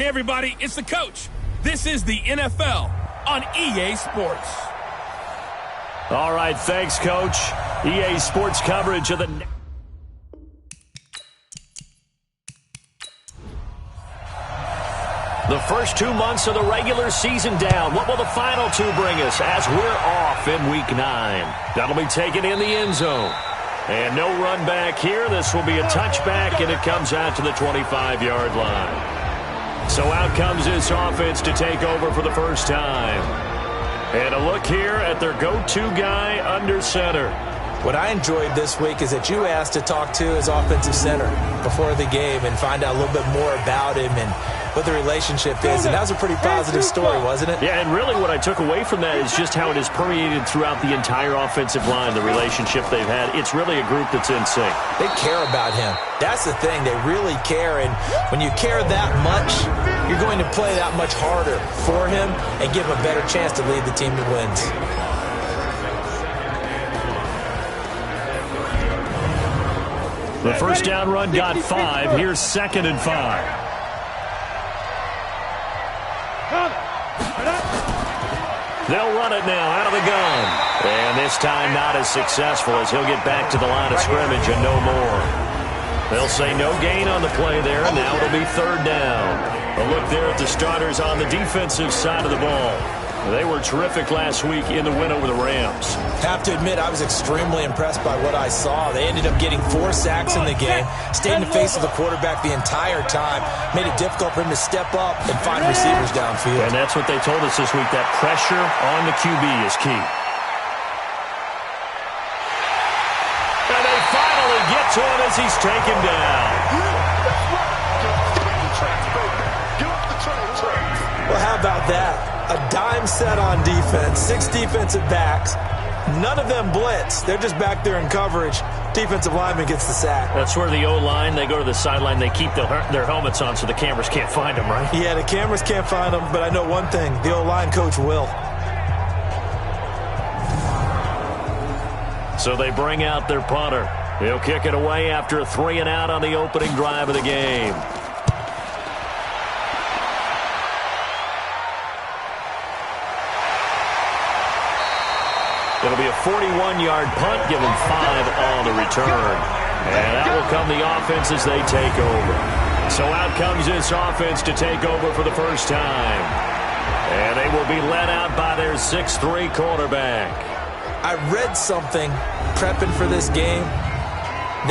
Hey, everybody, it's the coach. This is the NFL on EA Sports. All right, thanks, Coach. EA Sports coverage of the... The first 2 months of the regular season down. What will the final two bring us as we're off in Week 9? That'll be taken in the end zone. And no run back here. This will be a touchback, and it comes out to the 25-yard line. So out comes this offense to take over for the first time. And a look here at their go-to guy under center. What I enjoyed this week is that you asked to talk to his offensive center before the game and find out a little bit more about him and what the relationship is. And that was a pretty positive story, wasn't it? Yeah, and really what I took away from that is just how it has permeated throughout the entire offensive line, the relationship they've had. It's really a group that's in sync. They care about him. That's the thing. They really care. And when you care that much, you're going to play that much harder for him and give him a better chance to lead the team to wins. The first down run got 5. Here's 2nd and 5. They'll run it now out of the gun. And this time not as successful as he'll get back to the line of scrimmage and no more. They'll say no gain on the play there, and now it'll be 3rd down. A look there at the starters on the defensive side of the ball. They were terrific last week in the win over the Rams. Have to admit, I was extremely impressed by what I saw. They ended up getting 4 sacks in the game, stayed in the face of the quarterback the entire time, made it difficult for him to step up and find receivers downfield. And that's what they told us this week, that pressure on the QB is key. And they finally get to him as he's taken down. Well, how about that? A dime set on defense, 6 defensive backs. None of them blitz. They're just back there in coverage. Defensive lineman gets the sack. That's where the O-line, they go to the sideline, they keep their helmets on so the cameras can't find them, right? Yeah, the cameras can't find them, but I know one thing. The O-line coach will. So they bring out their punter. He'll kick it away after a 3-and-out on the opening drive of the game. It'll be a 41-yard punt, given 5 on the return. And that will come the offense as they take over. So out comes this offense to take over for the first time. And they will be led out by their 6'3" quarterback. I read something prepping for this game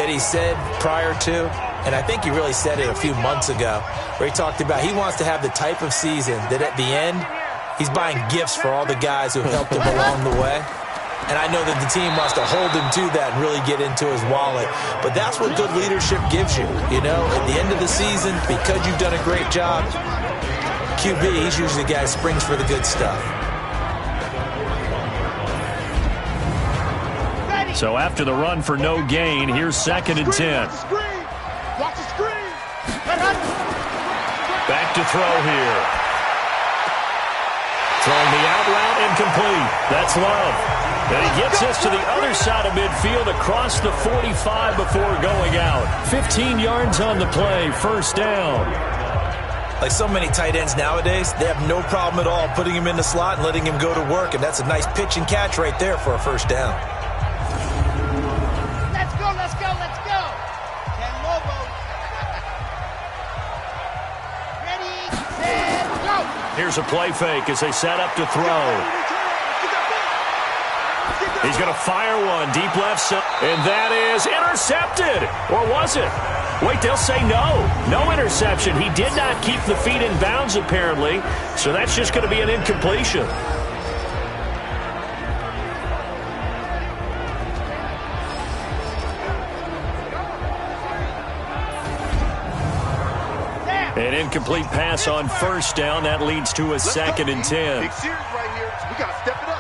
that he said prior to, and I think he really said it a few months ago, where he talked about he wants to have the type of season that at the end, he's buying gifts for all the guys who helped him along the way. And I know that the team wants to hold him to that and really get into his wallet. But that's what good leadership gives you. You know, at the end of the season, because you've done a great job, QB, he's usually the guy who springs for the good stuff. So after the run for no gain, here's 2nd and 10. Back to throw here. Throwing the out route incomplete. That's Love. And he gets us to the other side of midfield across the 45 before going out. 15 yards on the play, first down. Like so many tight ends nowadays, they have no problem at all putting him in the slot and letting him go to work. And that's a nice pitch and catch right there for a first down. Let's go, let's go, let's go. Ready, set, go. Here's a play fake as they set up to throw. He's going to fire one deep left side, and that is intercepted. Or was it? Wait, they'll say no. No interception. He did not keep the feet in bounds, apparently, so that's just going to be an incompletion. An incomplete pass on first down. That leads to a 2nd and 10. Big series right here. We got to step it up.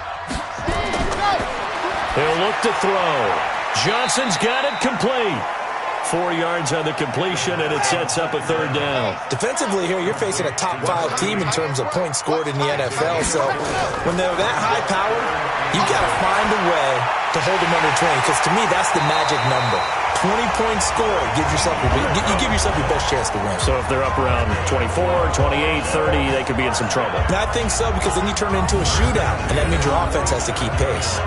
He'll look to throw. Johnson's got it complete. 4 yards on the completion, and it sets up a 3rd down. Defensively here, you're facing a top 5 team in terms of points scored in the NFL. So when they're that high powered, you got to find a way to hold them under 20, because to me, that's the magic number. 20-point score, you give yourself your best chance to win. So if they're up around 24, 28, 30, they could be in some trouble. I think so, because then you turn it into a shootout, and that means your offense has to keep pace.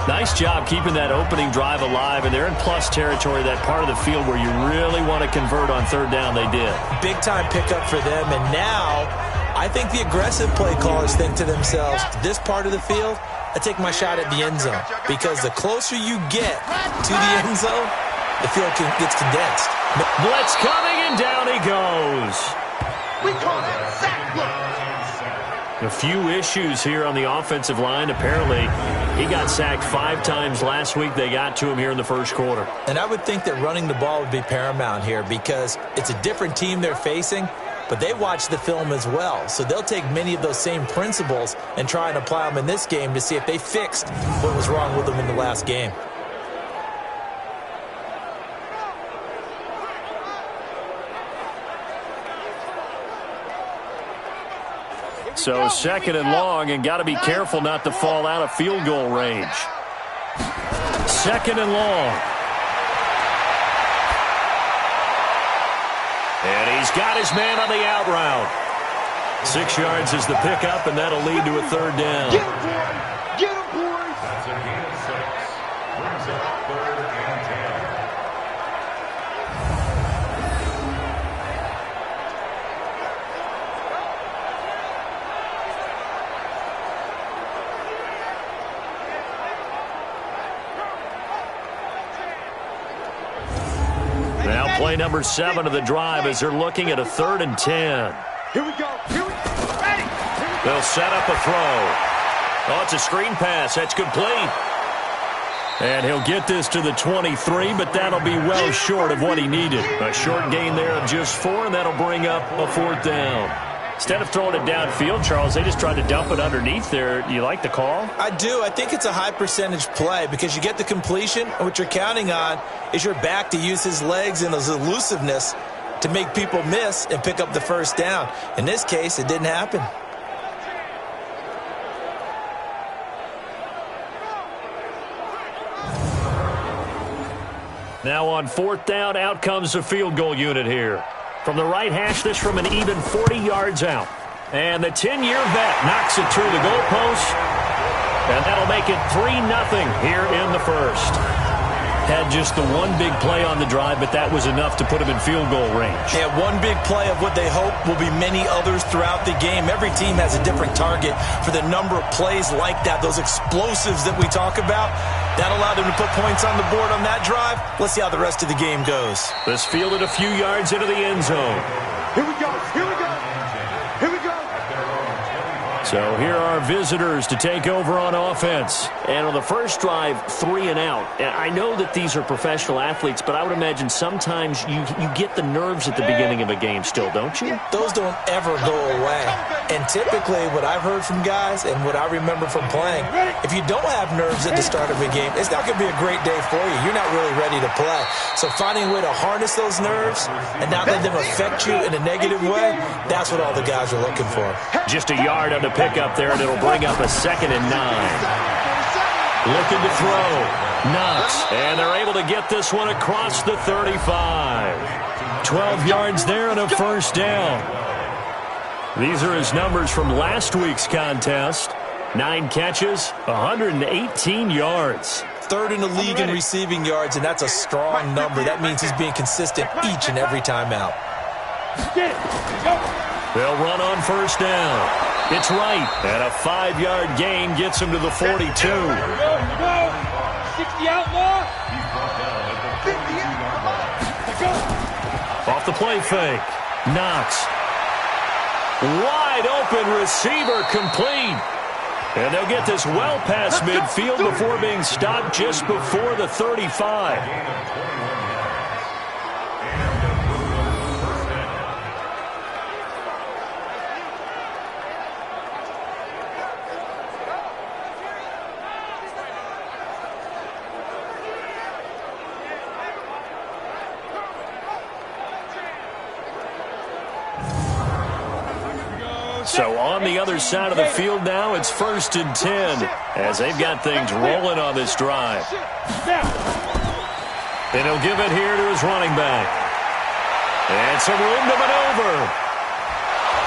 Nice job keeping that opening drive alive, and they're in plus territory, that part of the field where you really want to convert on third down. They did. Big-time pickup for them, and now I think the aggressive play callers think to themselves, this part of the field, I take my shot at the end zone, because the closer you get to the end zone, the field gets condensed. Blitz coming, and down he goes. We call it sack block. A few issues here on the offensive line. Apparently, he got sacked 5 times last week. They got to him here in the first quarter. And I would think that running the ball would be paramount here, because it's a different team they're facing, but they watch the film as well. So they'll take many of those same principles and try and apply them in this game to see if they fixed what was wrong with them in the last game. So second and long, and got to be careful not to fall out of field goal range. Second and long. And he's got his man on the out route. 6 yards is the pickup, and that'll lead to a third down. Get him, boys. Get him, boys. That's a gain of 6. Brings up 3rd and 10. Now play number 7 of the drive as they're looking at a 3rd and 10. Here we go. Here we go. Ready. They'll set up a throw. Oh, it's a screen pass. That's complete. And he'll get this to the 23, but that'll be well short of what he needed. A short gain there of just 4, and that'll bring up a 4th down. Instead of throwing it downfield, Charles, they just tried to dump it underneath there. You like the call? I do. I think it's a high percentage play, because you get the completion, and what you're counting on is your back to use his legs and his elusiveness to make people miss and pick up the first down. In this case, it didn't happen. Now on 4th down, out comes the field goal unit here. From the right hash, this from an even 40 yards out. And the 10-year vet knocks it through the goalpost. And that'll make it 3-0 here in the first. Had just the one big play on the drive, but that was enough to put him in field goal range. Yeah, one big play of what they hope will be many others throughout the game. Every team has a different target for the number of plays like that, those explosives that we talk about. That allowed them to put points on the board on that drive. Let's see how the rest of the game goes. This fielded a few yards into the end zone. Here we go. Here we go. Here we go. So here are visitors to take over on offense. And on the first drive, 3 and out. I know that these are professional athletes, but I would imagine sometimes you get the nerves at the beginning of a game still, don't you? Those don't ever go away. And typically what I've heard from guys and what I remember from playing, if you don't have nerves at the start of a game, it's not going to be a great day for you. You're not really ready to play. So finding a way to harness those nerves and not let them affect you in a negative way, that's what all the guys are looking for. Just a yard on the pickup there, and it'll bring up a 2nd and 9. Looking to throw. Knox. And they're able to get this one across the 35. 12 yards there and a first down. These are his numbers from last week's contest. 9 catches, 118 yards. 3rd in the league in receiving yards, and that's a strong number. That means he's being consistent each and every time out. They'll run on first down. It's right, and a 5-yard gain gets him to the 42. Here we go. 60 outlaw. Off the play fake. Knox. Wide open receiver, complete. And they'll get this well past midfield before being stopped just before the 35. So on the other side of the field now, it's 1st and 10 as they've got things rolling on this drive. And he'll give it here to his running back. And some room to maneuver.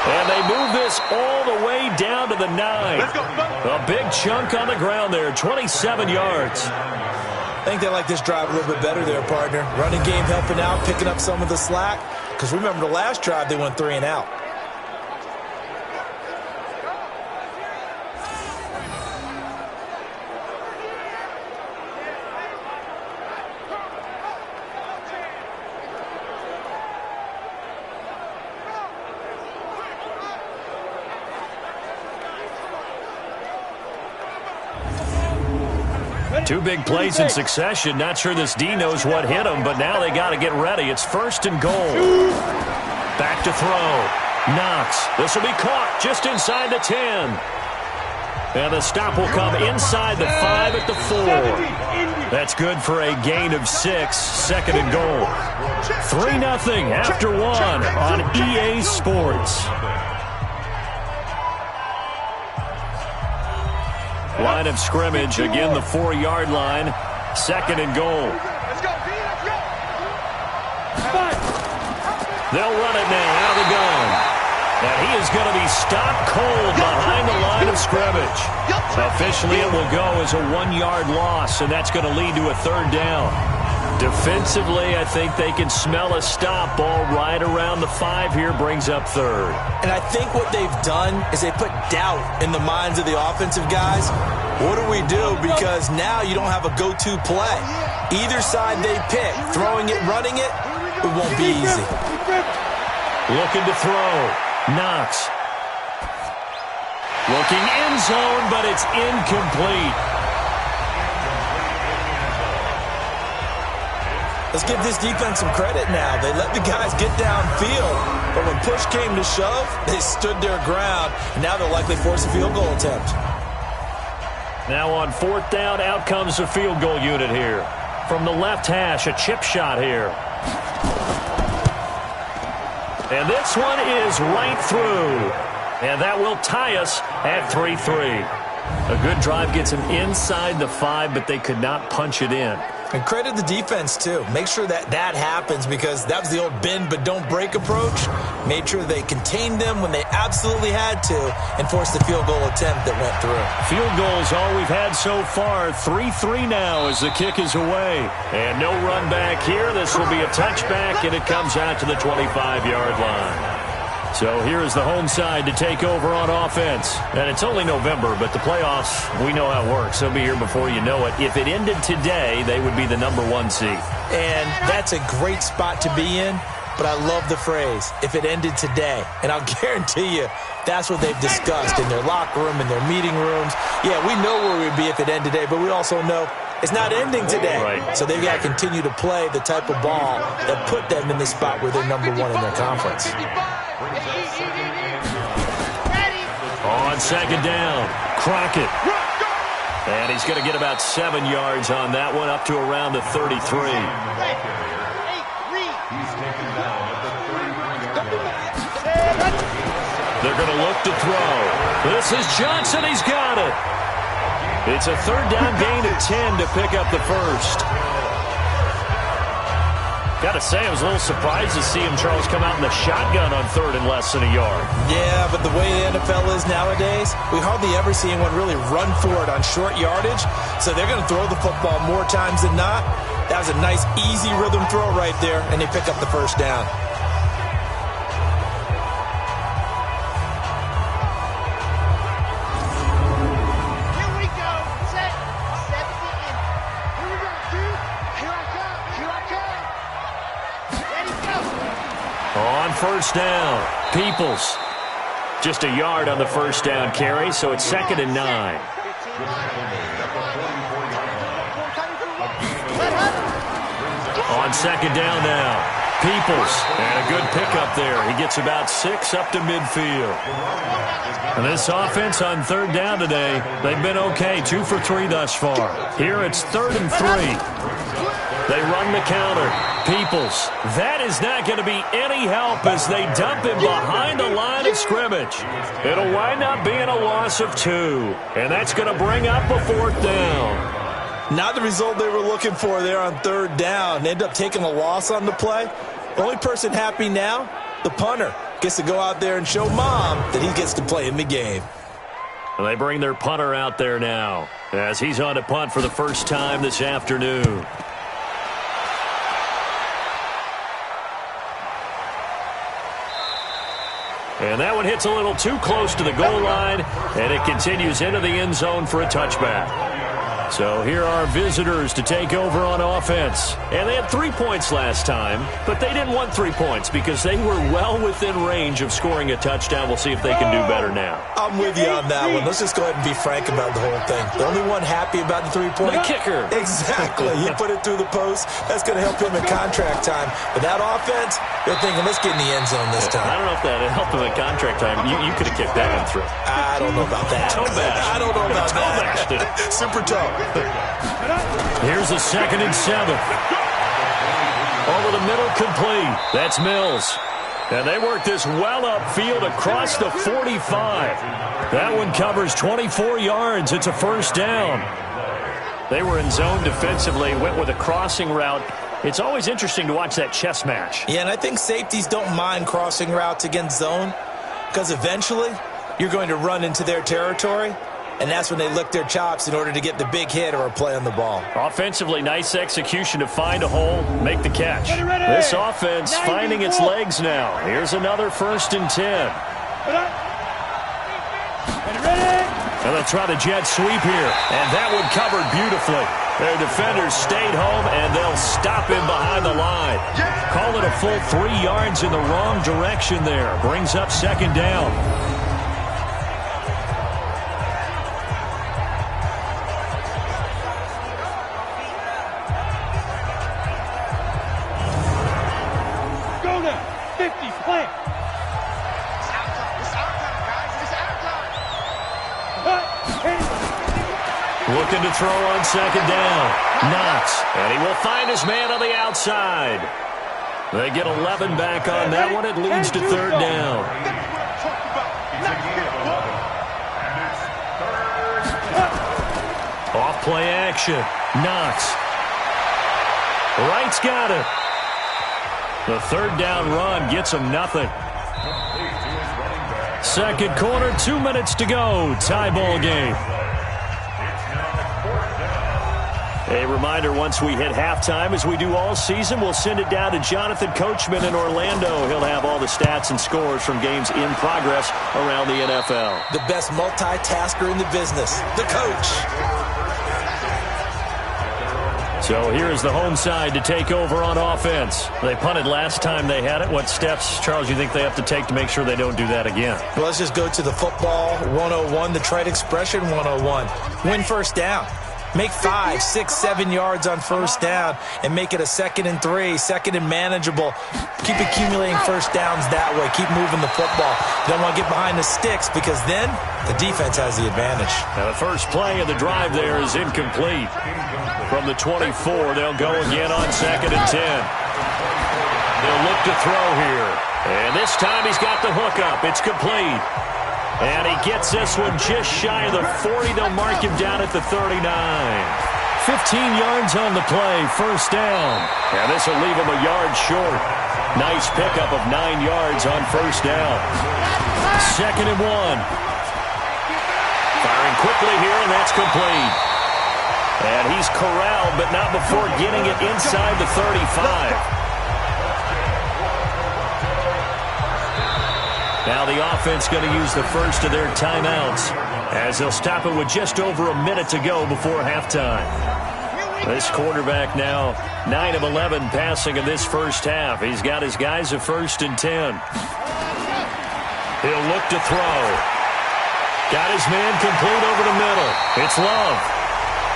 And they move this all the way down to the 9. A big chunk on the ground there, 27 yards. I think they like this drive a little bit better there, partner. Running game helping out, picking up some of the slack. Because remember the last drive, they went 3 and out. Two big plays in succession. Not sure this D knows what hit him, but now they got to get ready. It's 1st and goal. Back to throw. Knox. This will be caught just inside the 10. And the stop will come inside the 5 at the 4. That's good for a gain of 6. 2nd and goal. 3-0 after 1 on EA Sports. Line of scrimmage, again the 4-yard line. 2nd and goal. Let's go, B, let's go. They'll run it now out of the gun. And he is going to be stopped cold behind the line of scrimmage. Officially, it will go as a 1-yard loss, and that's going to lead to a 3rd down. Defensively, I think they can smell a stop. Ball right around the 5 here, brings up 3rd. And I think what they've done is they put doubt in the minds of the offensive guys. What do we do? Because now you don't have a go-to play. Either side they pick, throwing it, running it, it won't be easy. Looking to throw. Knox. Looking end zone, but it's incomplete. Let's give this defense some credit now. They let the guys get downfield, but when push came to shove, they stood their ground, and now they'll likely force a field goal attempt. Now on 4th down, out comes the field goal unit here. From the left hash, a chip shot here. And this one is right through. And that will tie us at 3-3. A good drive gets them inside the 5, but they could not punch it in. And credit the defense, too. Make sure that happens, because that was the old bend but don't break approach. Made sure they contained them when they absolutely had to and forced the field goal attempt that went through. Field goals all we've had so far. 3-3 now as the kick is away. And no run back here. This will be a touchback, and it comes out to the 25-yard line. So here is the home side to take over on offense. And it's only November, but the playoffs, we know how it works. They'll be here before you know it. If it ended today, they would be the number 1 seed. And that's a great spot to be in, but I love the phrase, if it ended today. And I'll guarantee you, that's what they've discussed in their locker room, in their meeting rooms. Yeah, we know where we'd be if it ended today, but we also know it's not ending today. Right. So they've got to continue to play the type of ball that put them in the spot where they're number 1 in their conference. On 2nd down, Crockett. And he's going to get about 7 yards on that one, up to around the 33. They're going to look to throw. This is Johnson. He's got it. It's a 3rd down gain of 10 to pick up the 1st. Got to say, I was a little surprised to see him, Charles, come out in the shotgun on 3rd and less than a yard. Yeah, but the way the NFL is nowadays, we hardly ever see anyone really run for it on short yardage. So they're going to throw the football more times than not. That was a nice, easy rhythm throw right there, and they pick up the 1st down. On 1st down, Peoples. Just a yard on the 1st down carry, so it's 2nd and 9. On 2nd down now, Peoples. And a good pickup there. He gets about 6 up to midfield. And this offense on 3rd down today, they've been okay. 2 for 3 thus far. Here it's 3rd and 3. They run the counter. Peoples. That is not going to be any help as they dump him behind the line of scrimmage. It'll wind up being a loss of 2. And that's going to bring up a 4th down. Not the result they were looking for there on third down. They end up taking a loss on the play. The only person happy now, the punter, gets to go out there and show Mom that he gets to play in the game. And they bring their punter out there now as he's on to punt for the first time this afternoon. And that one hits a little too close to the goal line, and it continues into the end zone for a touchback. So here are visitors to take over on offense. And they had 3 points last time, but they didn't want 3 points because they were well within range of scoring a touchdown. We'll see if they can do better now. I'm with you on that one. Let's just go ahead and be frank about the whole thing. The only one happy about the 3-point. The kicker. Exactly. He put it through the post. That's going to help him in contract time. But that offense, they're thinking, let's get in the end zone this time. I don't know if that helped him in contract time. You could have kicked that one through. I don't know about that. I don't know about that. Super toe. Here's a 2nd and 7. Over the middle, complete. That's Mills. And they work this well upfield across the 45. That one covers 24 yards. It's a first down. They were in zone defensively, went with a crossing route. It's always interesting to watch that chess match. Yeah, and I think safeties don't mind crossing routes against zone because eventually you're going to run into their territory. And that's when they lick their chops in order to get the big hit or a play on the ball. Offensively, nice execution to find a hole, make the catch. This offense finding its legs now. Here's another 1st and 10. And they'll try the jet sweep here. And that one covered beautifully. Their defenders stayed home, and they'll stop him behind the line. Call it a full 3 yards in the wrong direction there. Brings up 2nd down. Looking to throw on 2nd down. Knox. And he will find his man on the outside. They get 11 back on that one. It leads to 3rd down. Off play action. Knox. Wright's got it. The 3rd down run gets him nothing. 2nd quarter, 2 minutes to go. Tie ball game. A reminder, once we hit halftime, as we do all season, we'll send it down to Jonathan Coachman in Orlando. He'll have all the stats and scores from games in progress around the NFL. The best multitasker in the business, the coach. So here's the home side to take over on offense. They punted last time they had it. What steps, Charles, you think they have to take to make sure they don't do that again? Well, let's just go to the football 101, the trade expression 101. Win first down. Make 5, 6, 7 yards on first down and make it a 2nd and 3, 2nd and manageable. Keep accumulating first downs that way. Keep moving the football. You don't want to get behind the sticks because then the defense has the advantage. Now the first play of the drive there is incomplete. From the 24, they'll go again on 2nd and 10. They'll look to throw here. And this time he's got the hook up. It's complete. And he gets this one just shy of the 40. They'll mark him down at the 39. 15 yards on the play, first down. And this will leave him a yard short. Nice pickup of 9 yards on first down. 2nd and 1. Firing quickly here, and that's complete. And he's corralled, but not before getting it inside the 35. Now the offense going to use the first of their timeouts as they'll stop it with just over a minute to go before halftime. This quarterback now 9 of 11 passing in this first half. He's got his guys at 1st and 10. He'll look to throw. Got his man complete over the middle. It's Love.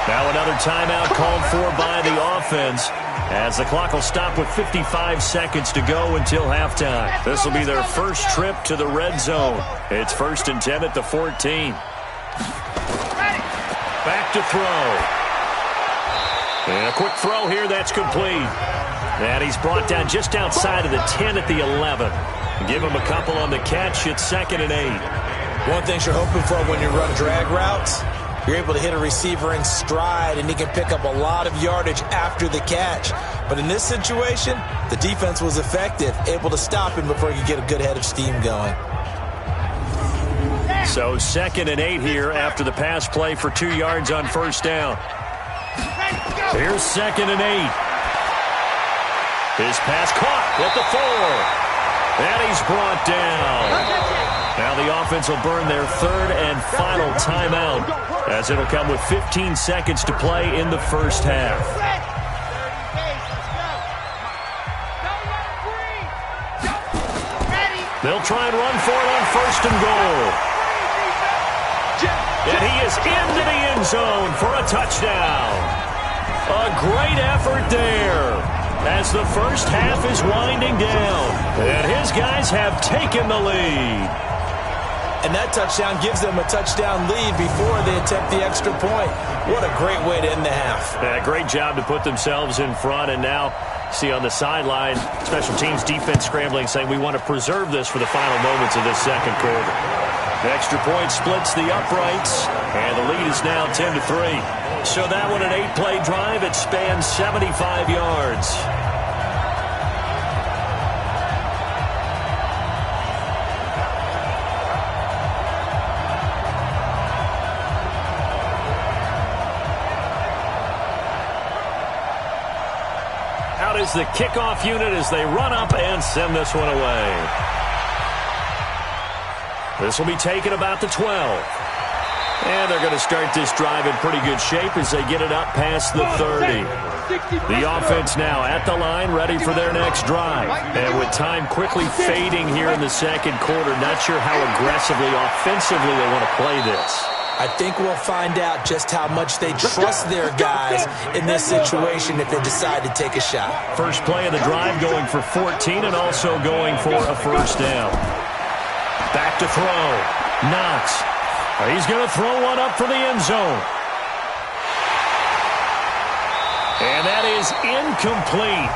Now another timeout called for by the offense as the clock will stop with 55 seconds to go until halftime. This will be their first trip to the red zone. It's 1st and 10 at the 14. Back to throw. And a quick throw here, that's complete. And he's brought down just outside of the 10 at the 11. Give him a couple on the catch. It's 2nd and 8. One thing you're hoping for when you run drag routes, You're able to hit a receiver in stride, and he can pick up a lot of yardage after the catch. But in this situation, the defense was effective, able to stop him before he could get a good head of steam going. So 2nd and 8 here after the pass play for 2 yards on first down. Here's 2nd and 8. His pass caught at the 4. And he's brought down. Now the offense will burn their 3rd and final timeout, as it'll come with 15 seconds to play in the first half. They'll try and run for it on 1st and goal. And he is into the end zone for a touchdown. A great effort there as the first half is winding down. And his guys have taken the lead. And that touchdown gives them a touchdown lead before they attempt the extra point. What a great way to end the half. Yeah, great job to put themselves in front. And now, see on the sideline, special teams defense scrambling, saying we want to preserve this for the final moments of this second quarter. The extra point splits the uprights, and the lead is now 10-3. So that one, an 8-play drive. It spans 75 yards. Out is the kickoff unit as they run up and send this one away. This will be taken about the 12. And they're going to start this drive in pretty good shape as they get it up past the 30. The offense now at the line, ready for their next drive. And with time quickly fading here in the second quarter, not sure how aggressively, offensively they want to play this. I think we'll find out just how much they trust their guys in this situation if they decide to take a shot. First play of the drive going for 14 and also going for a first down. Back to throw. Knox. He's going to throw one up for the end zone. And that is incomplete.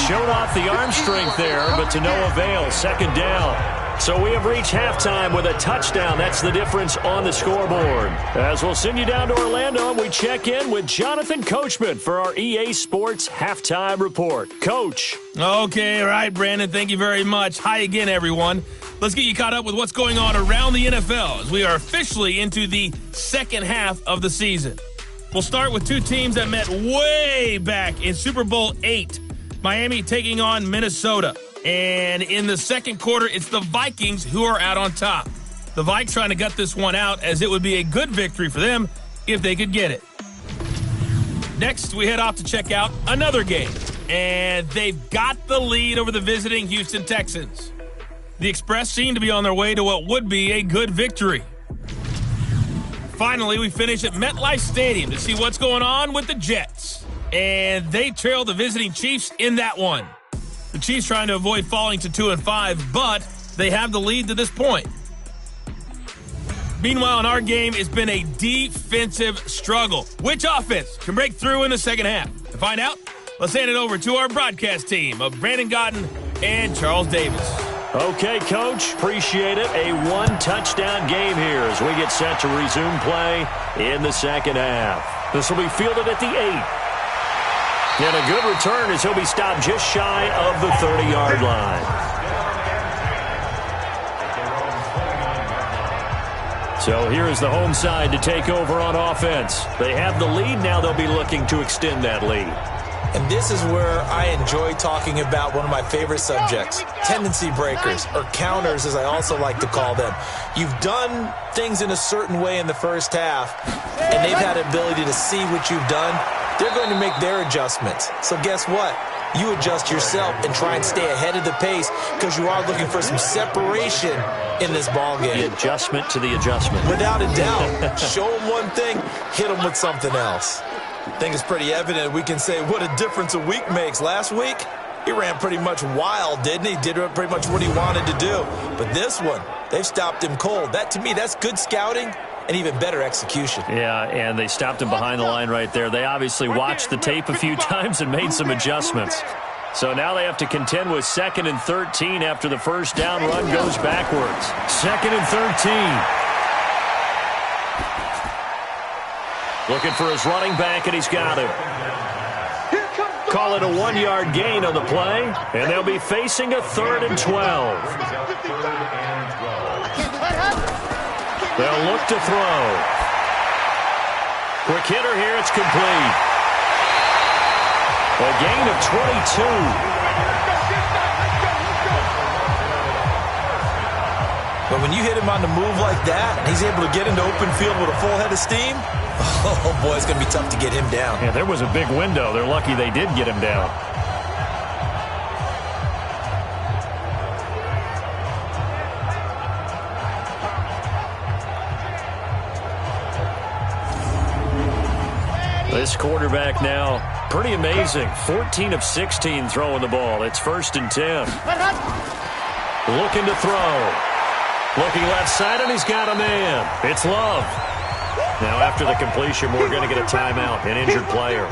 Showed off the arm strength there, but to no avail. Second down. So we have reached halftime with a touchdown. That's the difference on the scoreboard. As we'll send you down to Orlando, and we check in with Jonathan Coachman for our EA Sports Halftime Report. Coach. Okay, all right, Brandon. Thank you very much. Hi again, everyone. Let's get you caught up with what's going on around the NFL as we are officially into the second half of the season. We'll start with two teams that met way back in Super Bowl VIII. Miami taking on Minnesota. And in the second quarter, it's the Vikings who are out on top. The Vikes trying to gut this one out, as it would be a good victory for them if they could get it. Next, we head off to check out another game. And they've got the lead over the visiting Houston Texans. The Express seem to be on their way to what would be a good victory. Finally, we finish at MetLife Stadium to see what's going on with the Jets. And they trail the visiting Chiefs in that one. The Chiefs trying to avoid falling to 2-5, but they have the lead to this point. Meanwhile, in our game, it's been a defensive struggle. Which offense can break through in the second half? To find out, let's hand it over to our broadcast team of Brandon Godden and Charles Davis. Okay, Coach, appreciate it. A one-touchdown game here as we get set to resume play in the second half. This will be fielded at the 8. And a good return as he'll be stopped just shy of the 30-yard line. So here is the home side to take over on offense. They have the lead. Now they'll be looking to extend that lead. And this is where I enjoy talking about one of my favorite subjects, tendency breakers, or counters as I also like to call them. You've done things in a certain way in the first half, and they've had the ability to see what you've done. They're going to make their adjustments. So guess what? You adjust yourself and try and stay ahead of the pace because you are looking for some separation in this ball game. The adjustment to the adjustment. Without a doubt. Show them one thing, hit them with something else. I think it's pretty evident we can say what a difference a week makes. Last week, he ran pretty much wild, didn't he? Did pretty much what he wanted to do. But this one, they've stopped him cold. That, to me, that's good scouting and even better execution. Yeah, and they stopped him behind the line right there. They obviously watched the tape a few times and made some adjustments. So now they have to contend with 2nd and 13 after the first down run goes backwards. 2nd and 13. Looking for his running back, and he's got him. Call it a 1-yard gain on the play, and they'll be facing a 3rd and 12. They'll look to throw. Quick hitter here, it's complete. A gain of 22. But when you hit him on the move like that, and he's able to get into open field with a full head of steam, oh boy, it's going to be tough to get him down. Yeah, there was a big window. They're lucky they did get him down. This quarterback now, pretty amazing. 14 of 16 throwing the ball. It's 1st and 10. Looking to throw. Looking left side, and he's got a man. It's Love. Now, after the completion, we're going to get a timeout, an injured player.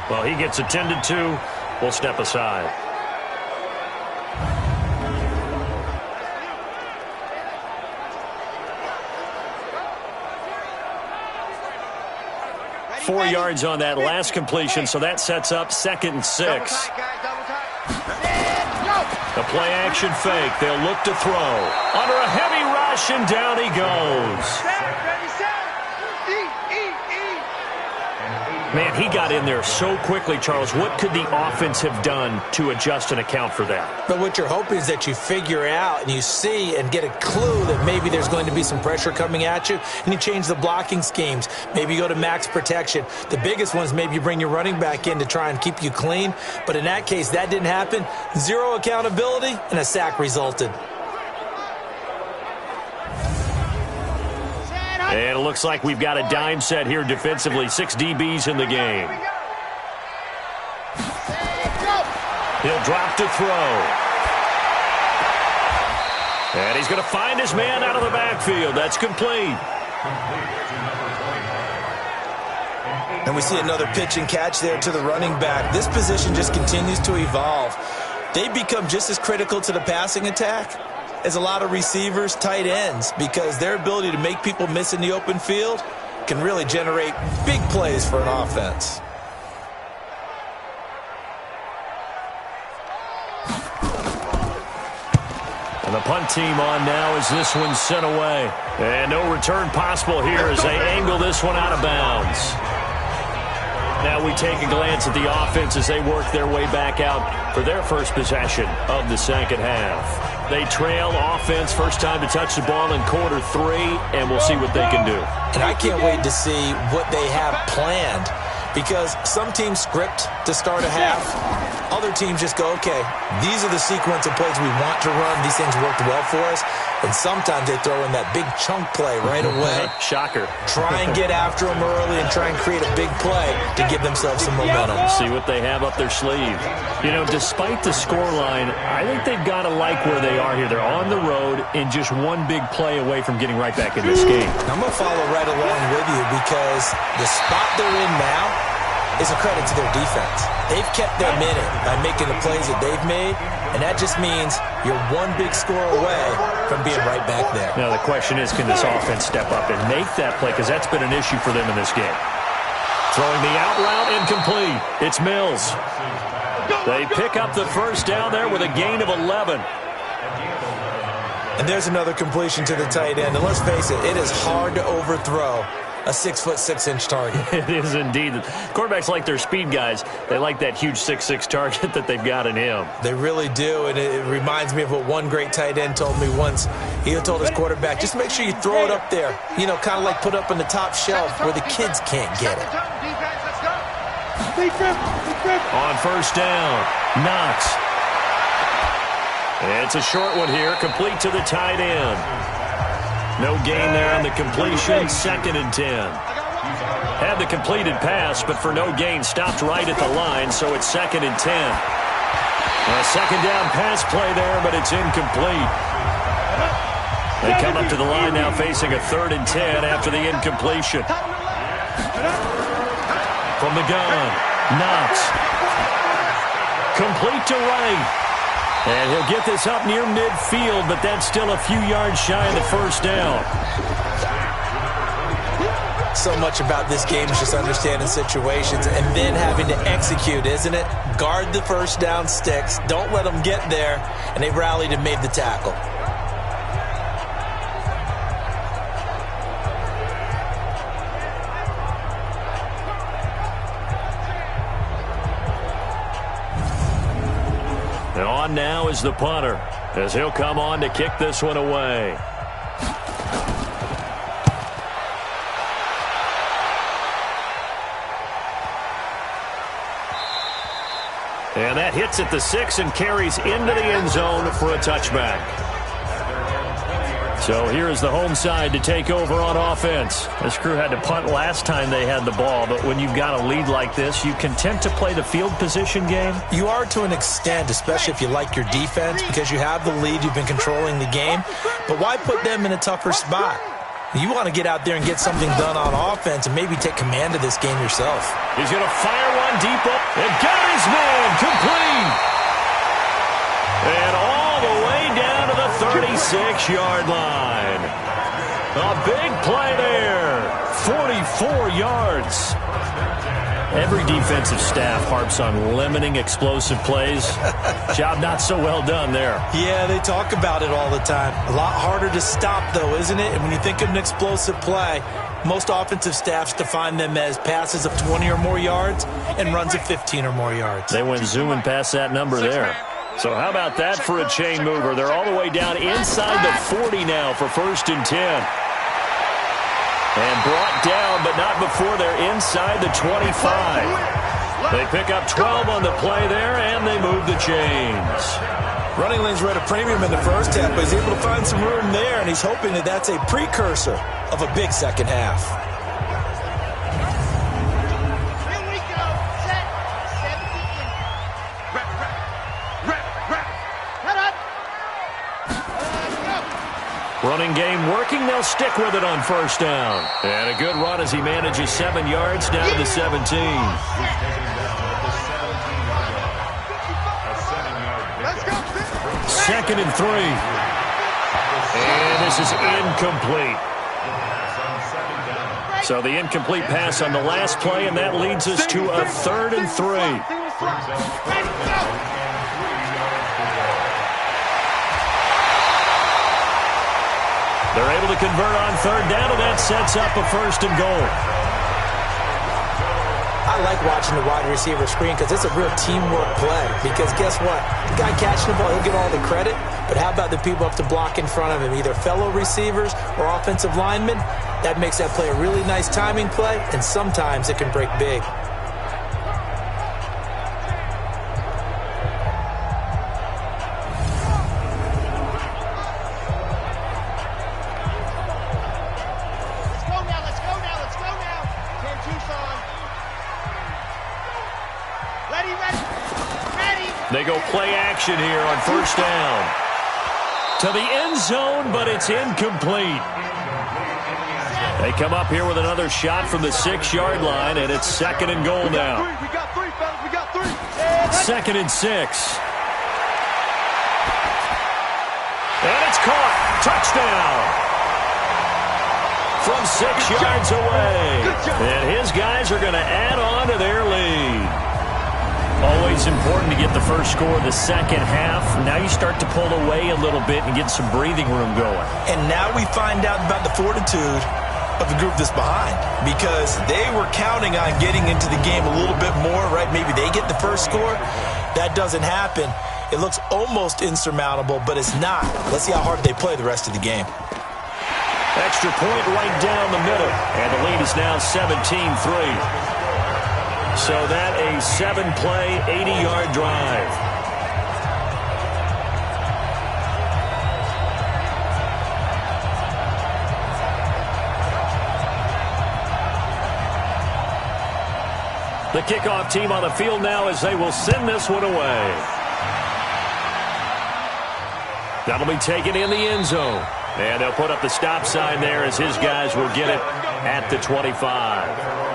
Well, he gets attended to. We'll step aside. Four yards on that last completion, so that sets up 2nd and 6. The play action fake. They'll look to throw. Under a heavy rush, and down he goes. Man, he got in there so quickly, Charles. What could the offense have done to adjust and account for that? But what you're hoping is that you figure out and you see and get a clue that maybe there's going to be some pressure coming at you, and you change the blocking schemes. Maybe you go to max protection. The biggest ones, maybe you bring your running back in to try and keep you clean. But in that case, that didn't happen. 0 accountability, and a sack resulted. And it looks like we've got a dime set here defensively. 6 DBs in the game. He'll drop to throw. And he's going to find his man out of the backfield. That's complete. And we see another pitch and catch there to the running back. This position just continues to evolve. They become just as critical to the passing attack as a lot of receivers, tight ends, because their ability to make people miss in the open field can really generate big plays for an offense. And the punt team on now as this one's sent away. And no return possible here as they angle this one out of bounds. Now we take a glance at the offense as they work their way back out for their first possession of the second half. They trail offense, first time to touch the ball in quarter 3, and we'll see what they can do. And I can't wait to see what they have planned, because some teams script to start a half. Other teams just go, okay, these are the sequence of plays we want to run. These things worked well for us. And sometimes they throw in that big chunk play right away. Shocker. Try and get after them early and try and create a big play to give themselves some momentum. See what they have up their sleeve. You know, despite the scoreline, I think they've got to like where they are here. They're on the road and just one big play away from getting right back in this game. I'm going to follow right along with you, because the spot they're in now is a credit to their defense. They've kept them in it by making the plays that they've made, and that just means you're one big score away from being right back there. Now the question is, can this offense step up and make that play, because that's been an issue for them in this game. Throwing the out route, incomplete. It's Mills. They pick up the first down there with a gain of 11. And there's another completion to the tight end. And let's face it, it is hard to overthrow a 6'6" target. It is indeed. Quarterbacks like their speed guys. They like that huge 6'6" target that they've got in him. They really do, and it reminds me of what one great tight end told me once. He told his quarterback, just make sure you throw it up there, you know, kind of like put up on the top shelf where the kids can't get it. On first down, Knox. It's a short one here, complete to the tight end. No gain there on the completion, 2nd and 10. Had the completed pass, but for no gain, stopped right at the line, so it's 2nd and 10. A second down pass play there, but it's incomplete. They come up to the line now facing a 3rd and 10 after the incompletion. From the gun, Knox. Complete to right. And he'll get this up near midfield, but that's still a few yards shy of the first down. so much about this game is just understanding situations and then having to execute, isn't it? Guard the first down sticks. Don't let them get there. And they rallied and made the tackle. And on now is the punter, as he'll come on to kick this one away. And that hits at the 6 and carries into the end zone for a touchback. So here is the home side to take over on offense. This crew had to punt last time they had the ball, but when you've got a lead like this, you content to play the field position game? You are to an extent, especially if you like your defense, because you have the lead, you've been controlling the game. But why put them in a tougher spot? You want to get out there and get something done on offense and maybe take command of this game yourself. He's going to fire one deep up and got his man complete. And all the way down to the 36-yard line. A big play there. 44 yards. Every defensive staff harps on limiting explosive plays. Job not so well done there. Yeah, they talk about it all the time. A lot harder to stop, though, isn't it? And when you think of an explosive play, most offensive staffs define them as passes of 20 or more yards and runs of 15 or more yards. They went zooming past that number there. So how about that for a chain mover? They're all the way down inside the 40 now for 1st and 10. And brought down, but not before they're inside the 25. They pick up 12 on the play there, and they move the chains. Running lanes were at a premium in the first half, but he's able to find some room there, and he's hoping that that's a precursor of a big second half. Here we go. Set. 70 in. Rep. Head up. Go. Running game working. They'll stick with it on 1st down. And a good run as he manages 7 yards down to the 17. Let's go. 2nd and 3. And this is incomplete. So the incomplete pass on the last play, and that leads us to a 3rd and 3. Ready, go. They're able to convert on 3rd down, and that sets up a 1st and goal. I like watching the wide receiver screen because it's a real teamwork play. Because guess what? The guy catching the ball, he'll get all the credit. But how about the people up to block in front of him, either fellow receivers or offensive linemen? That makes that play a really nice timing play, and sometimes it can break big. They go play action here on 1st down. To the end zone, but it's incomplete. They come up here with another shot from the 6-yard line, and it's 2nd and goal now. We got three, fellas. We got 3. 2nd and 6. And it's caught. Touchdown. From 6 yards away. And his guys are going to add on to their lead. Always important to get the first score of the second half. Now you start to pull away a little bit and get some breathing room going. And now we find out about the fortitude of the group that's behind, because they were counting on getting into the game a little bit more, right? Maybe they get the first score. That doesn't happen. It looks almost insurmountable, but it's not. Let's see how hard they play the rest of the game. Extra point right down the middle. And the lead is now 17-3. So that a 7-play, 80-yard drive. The kickoff team on the field now as they will send this one away. That'll be taken in the end zone. And they'll put up the stop sign there as his guys will get it at the 25.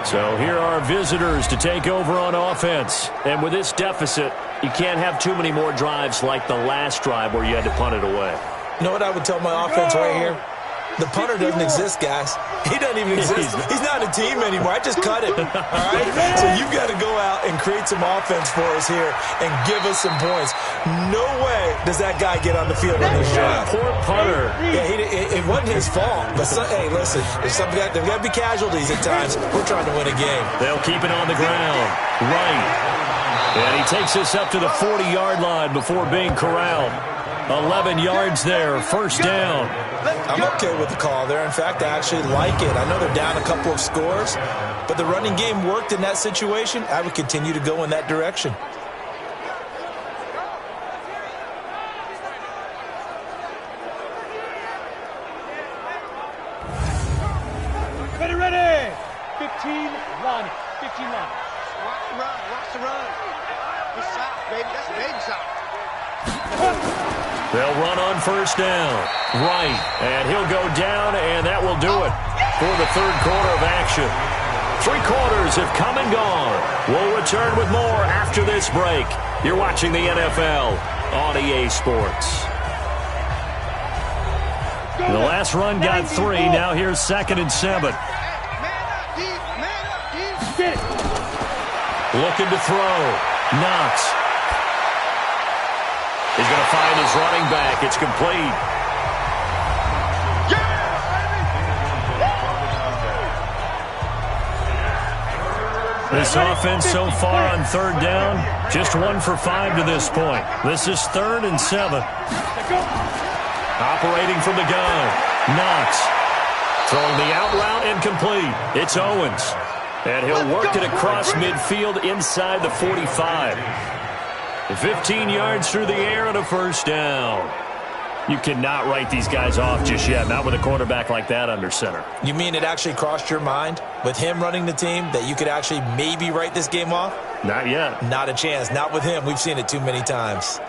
So here are visitors to take over on offense. And with this deficit, you can't have too many more drives like the last drive where you had to punt it away. You know what I would tell my offense right here? The punter doesn't exist, guys. He doesn't even exist. He's not a team anymore. I just cut him. All right? So you've got to go out and create some offense for us here and give us some points. No way does that guy get on the field on this drive. Poor punter. Yeah, it wasn't his fault. But, hey, listen, there's got to be casualties at times. We're trying to win a game. They'll keep it on the ground. Right. And he takes us up to the 40-yard line before being corralled. 11 yards there, first down. I'm okay with the call there. In fact, I actually like it. I know they're down a couple of scores, but the running game worked in that situation. I would continue to go in that direction. Ready. 15 line. 15 line. Watch the run. Good shot, baby. That's a baby shot. They'll run on first down. Right. And he'll go down, and that will do it for the third quarter of action. 3 quarters have come and gone. We'll return with more after this break. You're watching the NFL on EA Sports. The last run got 3. Now here's 2nd and 7. Man up, D. Looking to throw. Knox. He's going to find his running back. It's complete. This offense so far on third down, just 1 for 5 to this point. This is 3rd and 7. Operating from the gun. Knox. Throwing the out route incomplete. It's Owens. And he'll work it across midfield inside the 45. 15 yards through the air and a first down. You cannot write these guys off just yet, not with a quarterback like that under center. You mean it actually crossed your mind with him running the team that you could actually maybe write this game off? Not yet. Not a chance. Not with him. We've seen it too many times.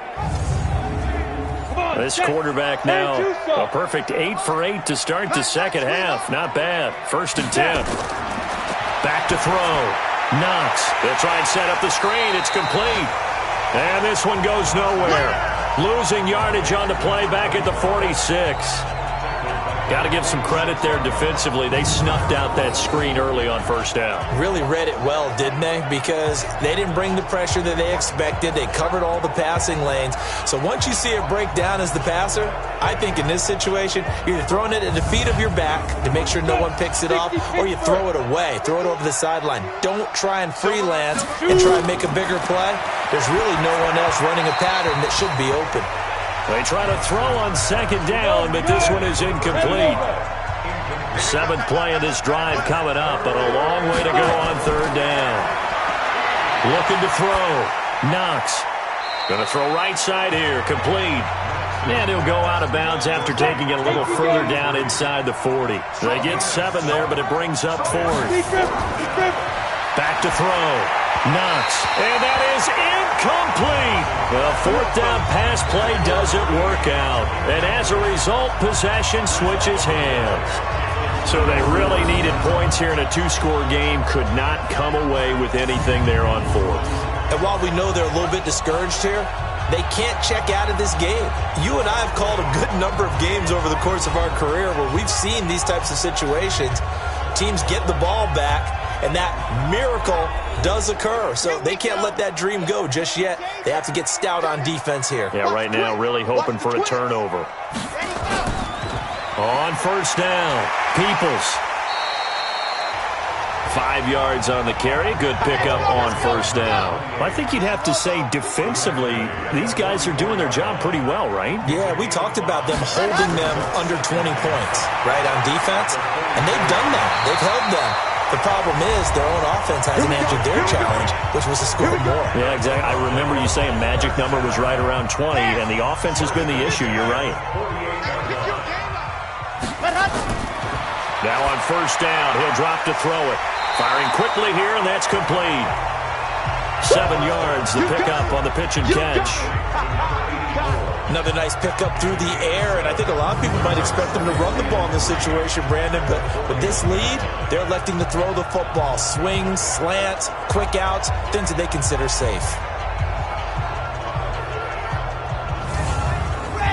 This quarterback now, a perfect 8 for 8 to start the second half. Not bad. 1st and 10. Back to throw. Knox. They'll try and set up the screen. It's complete. And this one goes nowhere. Losing yardage on the play back at the 46. Got to give some credit there defensively. They snuffed out that screen early on first down. Really read it well, didn't they? Because they didn't bring the pressure that they expected. They covered all the passing lanes. So once you see it break down as the passer, I think in this situation, you're either throwing it at the feet of your back to make sure no one picks it off, or you throw it away. Throw it over the sideline. Don't try and freelance and try and make a bigger play. There's really no one else running a pattern that should be open. They try to throw on second down, but this one is incomplete. 7th play of this drive coming up, but a long way to go on third down. Looking to throw. Knox. Going to throw right side here. Complete. And he'll go out of bounds after taking it a little further down inside the 40. They get 7 there, but it brings up 4th. Back to throw. Knox. And that is incomplete. The 4th down pass play doesn't work out. And as a result, possession switches hands. So they really needed points here in a 2-score game. Could not come away with anything there on 4th. And while we know they're a little bit discouraged here, they can't check out of this game. You and I have called a good number of games over the course of our career where we've seen these types of situations. Teams get the ball back, and that miracle does occur. So they can't let that dream go just yet. They have to get stout on defense here. Yeah, right now really hoping for a turnover. On first down, Peoples. 5 yards on the carry. Good pickup on first down. I think you'd have to say defensively, these guys are doing their job pretty well, right? Yeah, we talked about them holding them under 20 points, right, on defense. And they've done that. They've held them. The problem is their own offense hasn't answered their challenge, which was to score more. Yeah, exactly. I remember you saying magic number was right around 20, and the offense has been the issue. You're right. Now on first down, he'll drop to throw it. Firing quickly here, and that's complete. 7 yards, the pickup on the pitch and catch. Another nice pickup through the air, and I think a lot of people might expect them to run the ball in this situation, Brandon, but with this lead, they're electing to throw the football. Swings, slants, quick outs, things that they consider safe.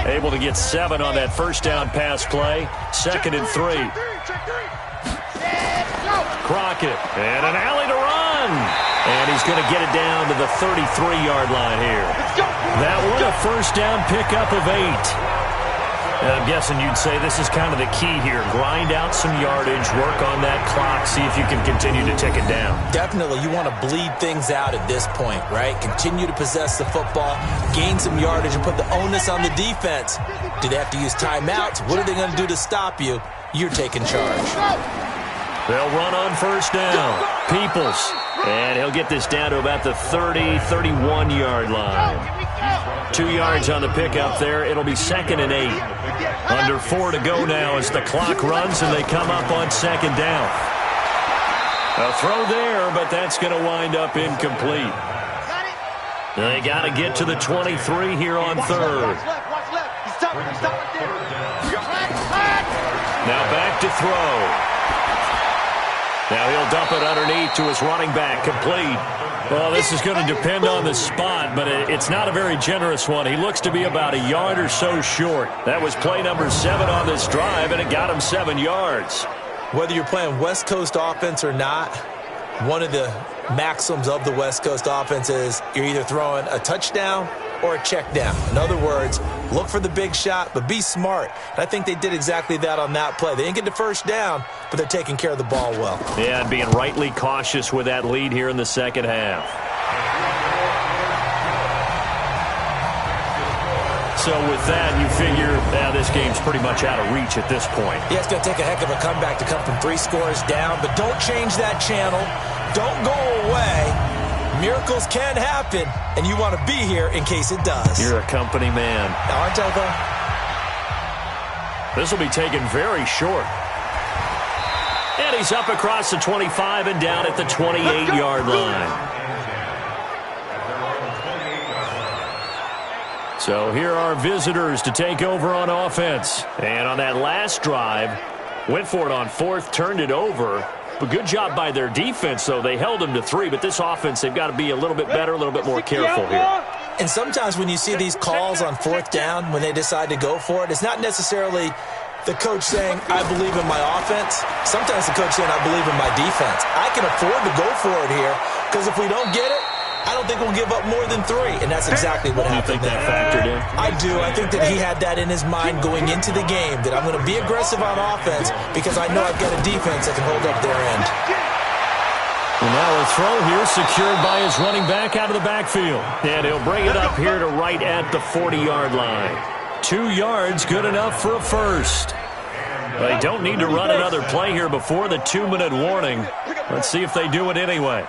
Able to get 7 on that first down pass play. 2nd and 3. Crockett, and an alley to run. And he's going to get it down to the 33-yard line here. That one a first down pickup of 8. And I'm guessing you'd say this is kind of the key here. Grind out some yardage, work on that clock, see if you can continue to tick it down. Definitely, you want to bleed things out at this point, right? Continue to possess the football, gain some yardage, and put the onus on the defense. Do they have to use timeouts? What are they going to do to stop you? You're taking charge. They'll run on first down. Peoples. And he'll get this down to about the 30, 31-yard line. 2 yards on the pickup there. It'll be 2nd and 8. Under 4 to go now as the clock runs and they come up on 2nd down. A throw there, but that's going to wind up incomplete. They got to get to the 23 here on 3rd. Now back to throw. Now he'll dump it underneath to his running back, complete. Well, this is going to depend on the spot, but it's not a very generous one. He looks to be about a yard or so short. That was play number 7 on this drive, and it got him 7 yards. Whether you're playing West Coast offense or not, one of the maxims of the West Coast offense is you're either throwing a touchdown or a check down. In other words, look for the big shot, but be smart. And I think they did exactly that on that play. They didn't get the first down, but they're taking care of the ball well. Yeah, and being rightly cautious with that lead here in the second half. So with that, you figure this game's pretty much out of reach at this point. Yeah, it's going to take a heck of a comeback to come from 3 scores down, but don't change that channel. Don't go away. Miracles can happen, and you want to be here in case it does. You're a company man. Aren't I, though? This will be taken very short. And he's up across the 25 and down at the 28-yard line. So here are visitors to take over on offense. And on that last drive, went for it on 4th, turned it over. But good job by their defense, though. They held them to 3, but this offense, they've got to be a little bit better, a little bit more careful here. And sometimes when you see these calls on 4th down, when they decide to go for it, it's not necessarily the coach saying, I believe in my offense. Sometimes the coach saying, I believe in my defense. I can afford to go for it here, because if we don't get it, I don't think we'll give up more than 3, and that's exactly what happened there. You think that factored in? I do. I think that he had that in his mind going into the game, that I'm going to be aggressive on offense because I know I've got a defense that can hold up their end. And now a throw here secured by his running back out of the backfield. And he'll bring it up here to right at the 40-yard line. 2 yards, good enough for a first. They don't need to run another play here before the 2-minute warning. Let's see if they do it anyway.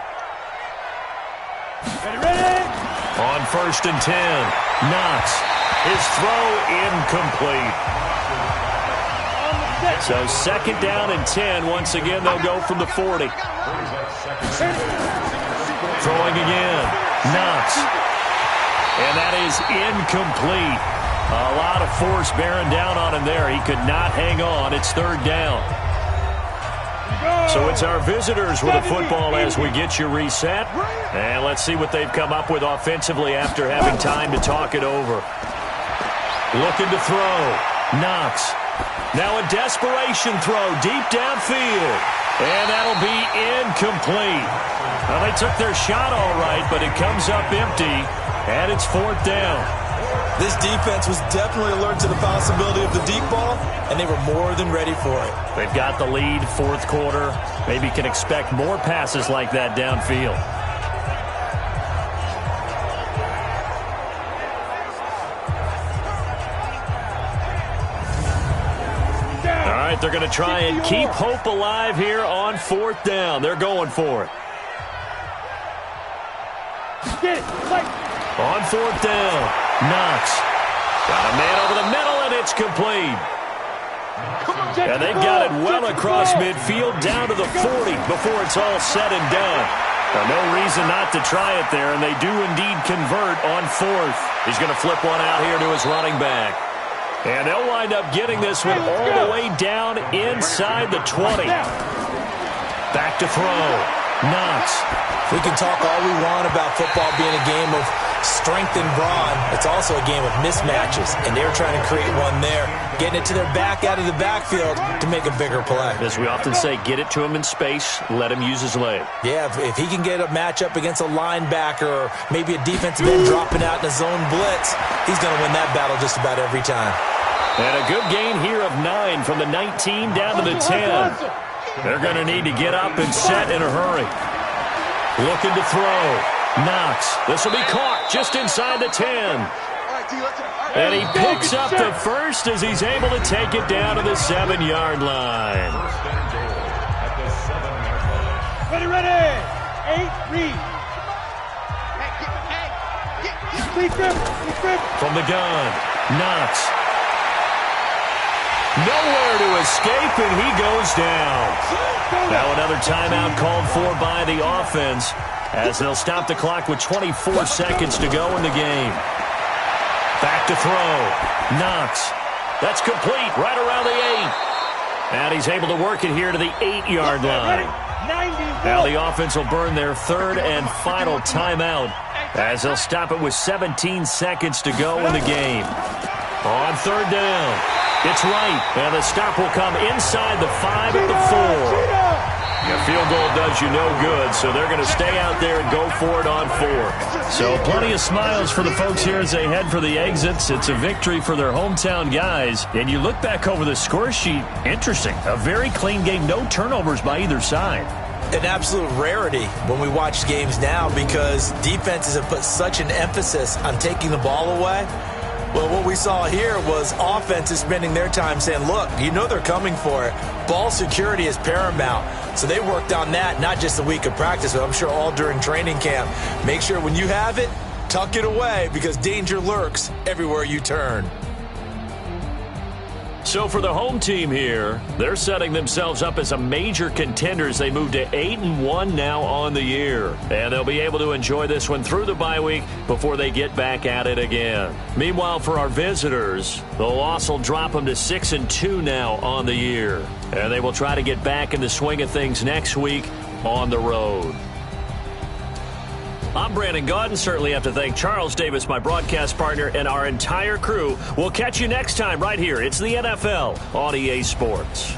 On 1st and 10, Knox. His throw incomplete. So 2nd down and 10. Once again, they'll go from the 40. Throwing again. Knox. And that is incomplete. A lot of force bearing down on him there. He could not hang on. It's 3rd down. So it's our visitors with the football as we get you reset. And let's see what they've come up with offensively after having time to talk it over. Looking to throw. Knox. Now a desperation throw deep downfield. And that'll be incomplete. Well, they took their shot all right, but it comes up empty. And it's 4th down. This defense was definitely alert to the possibility of the deep ball, and they were more than ready for it. They've got the lead, 4th quarter. Maybe can expect more passes like that downfield. All right, they're going to try and keep hope alive here on 4th down. They're going for it. On 4th down, Knox. Got a man over the middle, and it's complete. And they've got it well across midfield down to the 40 before it's all said and done. Now, no reason not to try it there, and they do indeed convert on 4th. He's going to flip one out here to his running back. And they'll wind up getting this one all the way down inside the 20. Back to throw. Knox. We can talk all we want about football being a game of strength and brawn. It's also a game of mismatches, and they're trying to create one there, getting it to their back out of the backfield to make a bigger play. As we often say, get it to him in space, let him use his leg. Yeah, if he can get a matchup against a linebacker or maybe a defensive end dropping out in a zone blitz, he's going to win that battle just about every time. And a good gain here of 9 from the 19 down to the 10. They're going to need to get up and set in a hurry. Looking to throw. Knox. This will be caught just inside the 10. And he picks up the first as he's able to take it down to the 7-yard line. Ready, ready. 8, read. From the gun. Knox. Nowhere to escape, and he goes down. Now another timeout called for by the offense as they'll stop the clock with 24 seconds to go in the game. Back to throw. Knox. That's complete right around the 8. And he's able to work it here to the 8-yard line. Now the offense will burn their third and final timeout as they'll stop it with 17 seconds to go in the game. On third down. It's right, and the stop will come inside the 5 at the 4. A field goal does you no good, so they're going to stay out there and go for it on 4. So plenty of smiles for the folks here as they head for the exits. It's a victory for their hometown guys. And you look back over the score sheet, interesting. A very clean game, no turnovers by either side. An absolute rarity when we watch games now because defenses have put such an emphasis on taking the ball away. Well, what we saw here was offenses spending their time saying, look, you know they're coming for it. Ball security is paramount. So they worked on that, not just a week of practice, but I'm sure all during training camp. Make sure when you have it, tuck it away because danger lurks everywhere you turn. So for the home team here, they're setting themselves up as a major contender as they move to 8-1 now on the year. And they'll be able to enjoy this one through the bye week before they get back at it again. Meanwhile, for our visitors, the loss will drop them to 6-2 now on the year. And they will try to get back in the swing of things next week on the road. I'm Brandon Gaudin. Certainly have to thank Charles Davis, my broadcast partner, and our entire crew. We'll catch you next time right here. It's the NFL on EA Sports.